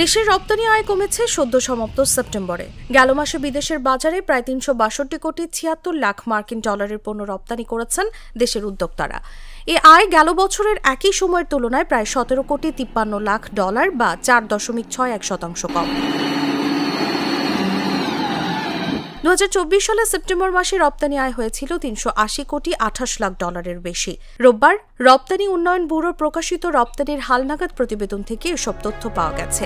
দেশের রপ্তানি আয় কমেছে সদ্য সমাপ্ত সেপ্টেম্বরে। গেল মাসে বিদেশের বাজারে প্রায় ৩৬২ কোটি ৭৬ লাখ মার্কিন ডলারের পণ্য রপ্তানি করেছেন দেশের উদ্যোক্তারা। এ আয় গেল বছরের একই সময়ের তুলনায় প্রায় ১৭ কোটি ৫৩ লাখ ডলার বা ৪.৬১% কম। ২০২৪ সালে সেপ্টেম্বর মাসে রপ্তানি আয় হয়েছিল ৩৮০ কোটি ২৮ লাখ ডলারের বেশি। রোববার রপ্তানি উন্নয়ন ব্যুরোর প্রকাশিত রপ্তানির হালনাগাদ প্রতিবেদন থেকে এসব তথ্য পাওয়া গেছে।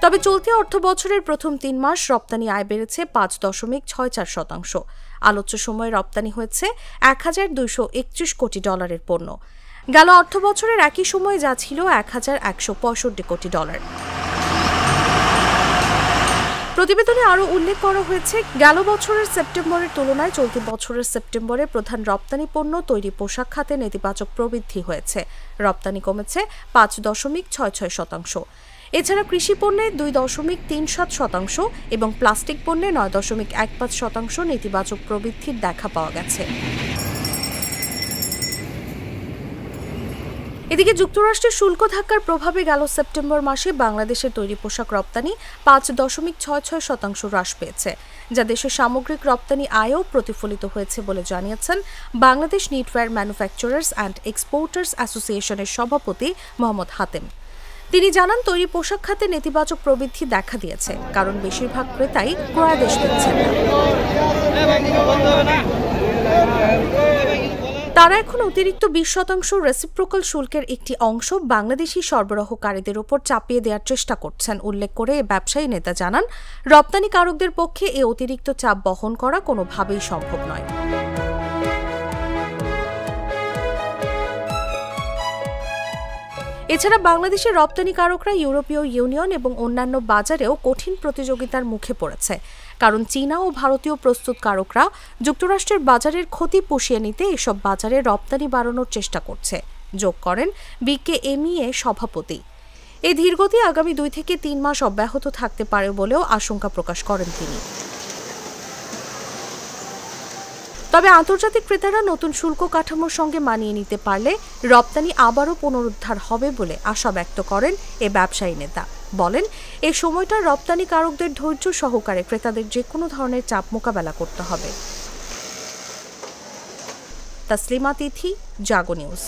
তবে চলতি অর্থবছরের প্রথম ৩ মাস রপ্তানি আয় বেড়েছে ৫.৬৪%। আলোচ্য সময়ে রপ্তানি হয়েছে ১,২৩১ কোটি ডলারের পণ্য। গেল অর্থবছরের একই সময়ে যা ছিল ১,১৬৫ কোটি ডলার। প্রতিবেদনে আরও উল্লেখ করা হয়েছে, গেল বছরের সেপ্টেম্বরের তুলনায় চলতি বছরের সেপ্টেম্বরে প্রধান রপ্তানি পণ্য তৈরি পোশাক খাতে নেতিবাচক প্রবৃদ্ধি হয়েছে। রপ্তানি কমেছে ৫.৬৬%। এছাড়া কৃষি পণ্যে ২.৩৭% এবং প্লাস্টিক পণ্যে ৯.১৫% নেতিবাচক প্রবৃদ্ধির দেখা পাওয়া গেছে। এদিকে যুক্তরাষ্ট্রের শুল্ক ধাক্কার প্রভাবে গেল সেপ্টেম্বর মাসে বাংলাদেশের তৈরি পোশাক রপ্তানি ৫.৬৬% হ্রাস পেয়েছে, যা দেশের সামগ্রিক রপ্তানি আয়ও প্রতিফলিত হয়েছে বলে জানিয়েছেন Bangladesh knitwear manufacturers and exporters অ্যাসোসিয়েশনের সভাপতি মোহাম্মদ হাতেম। তিনি জানান, তৈরি পোশাক খাতে নেতিবাচক প্রবৃদ্ধি দেখা দিয়েছে, কারণ বেশিরভাগ ক্রেতাই ক্রয়াদেশ দিচ্ছেন না। তারা এখন অতিরিক্ত ২০% রেসিপ্রোকাল শুল্কের একটি অংশ বাংলাদেশি সরবরাহকারীদের ওপর চাপিয়ে দেওয়ার চেষ্টা করছেন উল্লেখ করে ব্যবসায়ী নেতা জানান, রপ্তানিকারকদের পক্ষে এ অতিরিক্ত চাপ বহন করা কোনোভাবেই সম্ভব নয়। এছাড়া বাংলাদেশের রপ্তানিকারকরা ইউরোপীয় ইউনিয়ন এবং অন্যান্য বাজারেও কঠিন প্রতিযোগিতার মুখে পড়েছে, কারণ চীনা ও ভারতীয় প্রস্তুতকারকরা যুক্তরাষ্ট্রের বাজারের ক্ষতি পুষিয়ে নিতে এসব বাজারে রপ্তানি বাড়ানোর চেষ্টা করছে, যোগ করেন বিকেএমইএ সভাপতি। এই ধীরগতি আগামী ২ থেকে ৩ মাস অব্যাহত থাকতে পারে বলেও আশঙ্কা প্রকাশ করেন তিনি। তবে আন্তর্জাতিক ক্রেতারা নতুন শুল্ক কাঠামোর সঙ্গে মানিয়ে নিতে পারলে রপ্তানি আবারও পুনরুদ্ধার হবে বলে আশা ব্যক্ত করেন এ ব্যবসায়ী নেতা। বলেন, এ সময়টা রপ্তানিকারকদের ধৈর্য সহকারে ক্রেতাদের যেকোনো ধরনের চাপ মোকাবেলা করতে হবে। তাসলিমা তিথি, জাগো নিউজ।